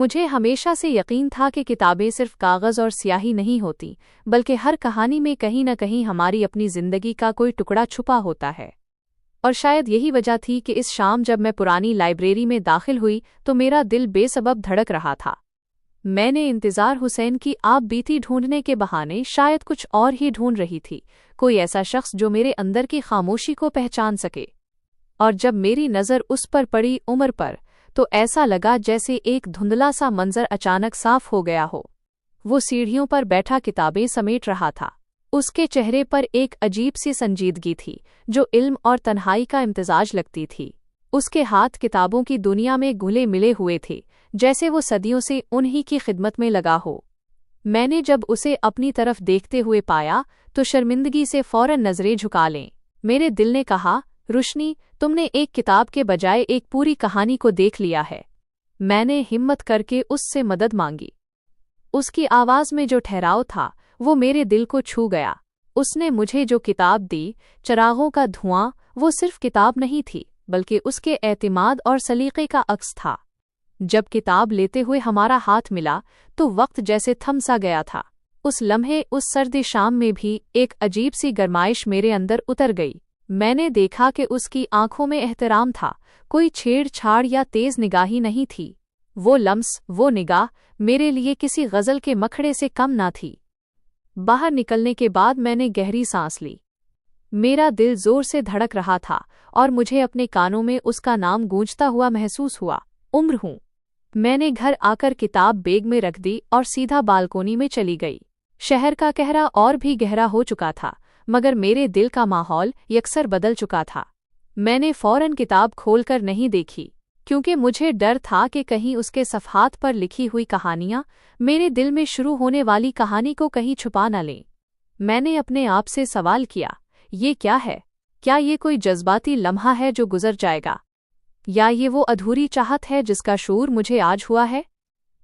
मुझे हमेशा से यकीन था कि किताबें सिर्फ कागज़ और स्याही नहीं होती, बल्कि हर कहानी में कहीं न कहीं हमारी अपनी ज़िंदगी का कोई टुकड़ा छुपा होता है। और शायद यही वजह थी कि इस शाम जब मैं पुरानी लाइब्रेरी में दाखिल हुई तो मेरा दिल बेसबब धड़क रहा था। मैंने इंतज़ार हुसैन की आप बीती ढूंढने के बहाने शायद कुछ और ही ढूंढ रही थी, कोई ऐसा शख्स जो मेरे अंदर की खामोशी को पहचान सके। और जब मेरी नज़र उस पर पड़ी, उमर पर, तो ऐसा लगा जैसे एक धुंधला सा मंजर अचानक साफ हो गया हो। वो सीढ़ियों पर बैठा किताबें समेट रहा था। उसके चेहरे पर एक अजीब सी संजीदगी थी जो इल्म और तन्हाई का इम्तिजाज लगती थी। उसके हाथ किताबों की दुनिया में घुले मिले हुए थे, जैसे वो सदियों से उन्हीं की खिदमत में लगा हो। मैंने जब उसे अपनी तरफ देखते हुए पाया तो शर्मिंदगी से फौरन नजरें झुका लें। मेरे दिल ने कहा, रुशनी, तुमने एक किताब के बजाय एक पूरी कहानी को देख लिया है। मैंने हिम्मत करके उससे मदद मांगी। उसकी आवाज़ में जो ठहराव था वो मेरे दिल को छू गया। उसने मुझे जो किताब दी, चिरागों का धुआं, वो सिर्फ किताब नहीं थी बल्कि उसके एतमाद और सलीक़े का अक्स था। जब किताब लेते हुए हमारा हाथ मिला तो वक्त जैसे थम सा गया था। उस लम्हे, उस सर्दी शाम में भी एक अजीब सी गरमाइश मेरे अंदर उतर गई। मैंने देखा कि उसकी आंखों में एहतराम था, कोई छेड़छाड़ या तेज निगाही नहीं थी। वो लम्स, वो निगाह मेरे लिए किसी गज़ल के मखड़े से कम ना थी। बाहर निकलने के बाद मैंने गहरी सांस ली। मेरा दिल जोर से धड़क रहा था और मुझे अपने कानों में उसका नाम गूंजता हुआ महसूस हुआ, उम्र हूँ। मैंने घर आकर किताब बैग में रख दी और सीधा बालकोनी में चली गई। शहर का कहरा और भी गहरा हो चुका था, मगर मेरे दिल का माहौल यकसर बदल चुका था। मैंने फौरन किताब खोलकर नहीं देखी, क्योंकि मुझे डर था कि कहीं उसके सफ़हात पर लिखी हुई कहानियाँ मेरे दिल में शुरू होने वाली कहानी को कहीं छुपा न लें। मैंने अपने आप से सवाल किया, ये क्या है? क्या ये कोई जज्बाती लम्हा है जो गुजर जाएगा, या ये वो अधूरी चाहत है जिसका शूर मुझे आज हुआ है?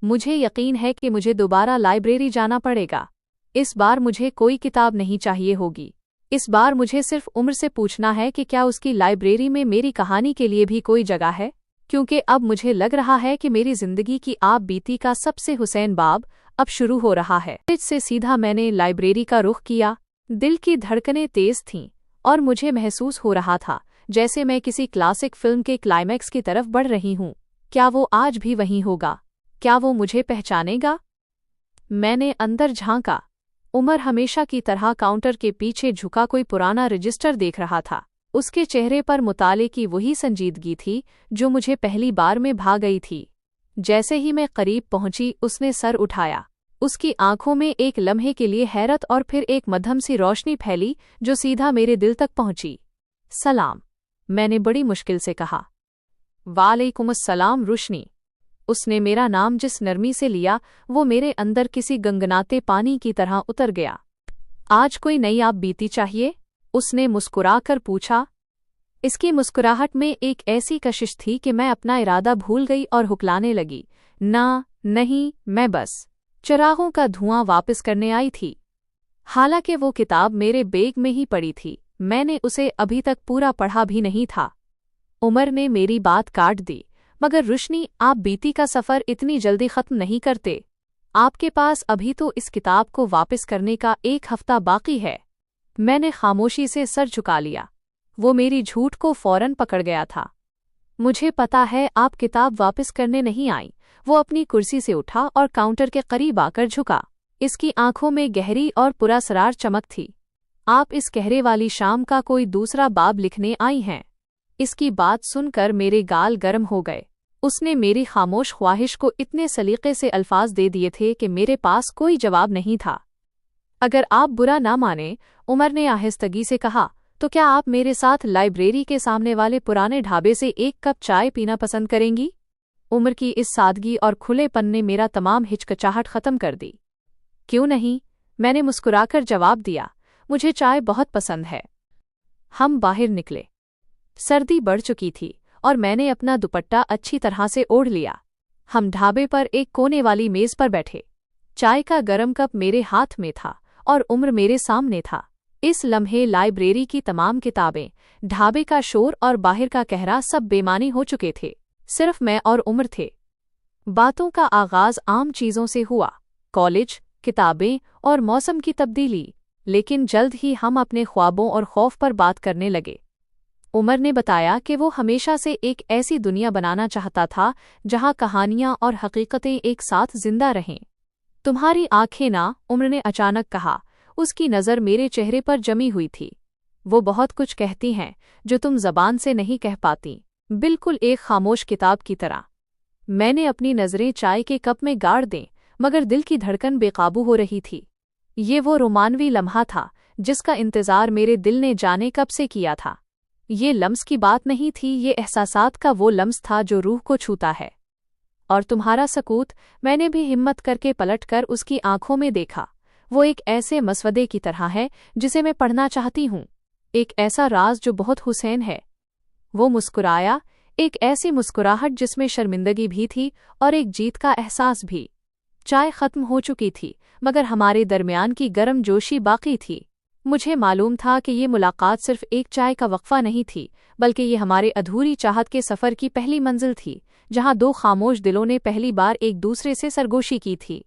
मुझे यकीन है कि मुझे दोबारा लाइब्रेरी जाना पड़ेगा। इस बार मुझे कोई किताब नहीं चाहिए होगी। इस बार मुझे सिर्फ उम्र से पूछना है कि क्या उसकी लाइब्रेरी में मेरी कहानी के लिए भी कोई जगह है, क्योंकि अब मुझे लग रहा है कि मेरी जिंदगी की आप बीती का सबसे हुसैन बाब अब शुरू हो रहा है। से सीधा मैंने लाइब्रेरी का रुख किया। दिल की धड़कनें तेज थीं और मुझे महसूस हो रहा था जैसे मैं किसी क्लासिक फिल्म के क्लाइमैक्स की तरफ बढ़ रही हूँ। क्या वो आज भी वहीं होगा? क्या वो मुझे पहचानेगा? मैंने अंदर झांका। उमर हमेशा की तरह काउंटर के पीछे झुका कोई पुराना रजिस्टर देख रहा था। उसके चेहरे पर मुताले की वही संजीदगी थी जो मुझे पहली बार में भा गई थी। जैसे ही मैं करीब पहुंची उसने सर उठाया। उसकी आंखों में एक लम्हे के लिए हैरत और फिर एक मध्यम सी रोशनी फैली जो सीधा मेरे दिल तक पहुंची। सलाम, मैंने बड़ी मुश्किल से कहा। वालेकुमुस्सलाम रुशनी। उसने मेरा नाम जिस नरमी से लिया वो मेरे अंदर किसी गंगनाते पानी की तरह उतर गया। आज कोई नई आप बीती चाहिए? उसने मुस्कुराकर पूछा। इसकी मुस्कुराहट में एक ऐसी कशिश थी कि मैं अपना इरादा भूल गई और हुक्लाने लगी, ना, नहीं, मैं बस चिरागों का धुआं वापस करने आई थी। हालांकि वो किताब मेरे बैग में ही पड़ी थी, मैंने उसे अभी तक पूरा पढ़ा भी नहीं था। उमर ने मेरी बात काट दी, मगर रुशनी, आप बीती का सफ़र इतनी जल्दी ख़त्म नहीं करते। आपके पास अभी तो इस किताब को वापस करने का 1 हफ्ता बाकी है। मैंने खामोशी से सर झुका लिया। वो मेरी झूठ को फौरन पकड़ गया था। मुझे पता है आप किताब वापस करने नहीं आई। वो अपनी कुर्सी से उठा और काउंटर के करीब आकर झुका। इसकी आंखों में गहरी और पुरअसरार चमक थी। आप इस कहरे वाली शाम का कोई दूसरा बाब लिखने आई हैं। इसकी बात सुनकर मेरे गाल गर्म हो गए। उसने मेरी खामोश ख्वाहिश को इतने सलीके से अल्फाज दे दिए थे कि मेरे पास कोई जवाब नहीं था। अगर आप बुरा ना माने, उमर ने आहिस्तगी से कहा, तो क्या आप मेरे साथ लाइब्रेरी के सामने वाले पुराने ढाबे से 1 कप चाय पीना पसंद करेंगी? उमर की इस सादगी और खुलेपन ने मेरा तमाम हिचकिचाहट ख़त्म कर दी। क्यों नहीं, मैंने मुस्कुराकर जवाब दिया, मुझे चाय बहुत पसंद है। हम बाहर निकले। सर्दी बढ़ चुकी थी और मैंने अपना दुपट्टा अच्छी तरह से ओढ़ लिया। हम ढाबे पर एक कोने वाली मेज पर बैठे। चाय का गरम कप मेरे हाथ में था और उम्र मेरे सामने था। इस लम्हे लाइब्रेरी की तमाम किताबें, ढाबे का शोर और बाहर का कहरा सब बेमानी हो चुके थे। सिर्फ मैं और उम्र थे। बातों का आगाज आम चीजों से हुआ, कॉलेज, किताबें और मौसम की तब्दीली, लेकिन जल्द ही हम अपने ख्वाबों और खौफ पर बात करने लगे। उमर ने बताया कि वो हमेशा से एक ऐसी दुनिया बनाना चाहता था जहां कहानियां और हकीकतें एक साथ जिंदा रहें। तुम्हारी आंखें ना, उमर ने अचानक कहा। उसकी नज़र मेरे चेहरे पर जमी हुई थी। वो बहुत कुछ कहती हैं जो तुम जबान से नहीं कह पाती, बिल्कुल एक खामोश किताब की तरह। मैंने अपनी नज़रें चाय के कप में गाड़ दें, मगर दिल की धड़कन बेकाबू हो रही थी। ये वो रोमानवी लम्हा था जिसका इंतज़ार मेरे दिल ने जाने कब से किया था। ये लम्स की बात नहीं थी, ये एहसासात का वो लम्स था जो रूह को छूता है। और तुम्हारा सकूत, मैंने भी हिम्मत करके पलटकर उसकी आंखों में देखा। वो एक ऐसे मसवदे की तरह है जिसे मैं पढ़ना चाहती हूँ, एक ऐसा राज जो बहुत हुसैन है। वो मुस्कुराया, एक ऐसी मुस्कुराहट जिसमें शर्मिंदगी भी थी और एक जीत का एहसास भी। चाय खत्म हो चुकी थी, मगर हमारे दरमियान की गर्म जोशी बाकी थी। मुझे मालूम था कि ये मुलाकात सिर्फ एक चाय का वक्फा नहीं थी, बल्कि ये हमारे अधूरी चाहत के सफ़र की पहली मंजिल थी, जहाँ दो खामोश दिलों ने पहली बार एक दूसरे से सरगोशी की थी।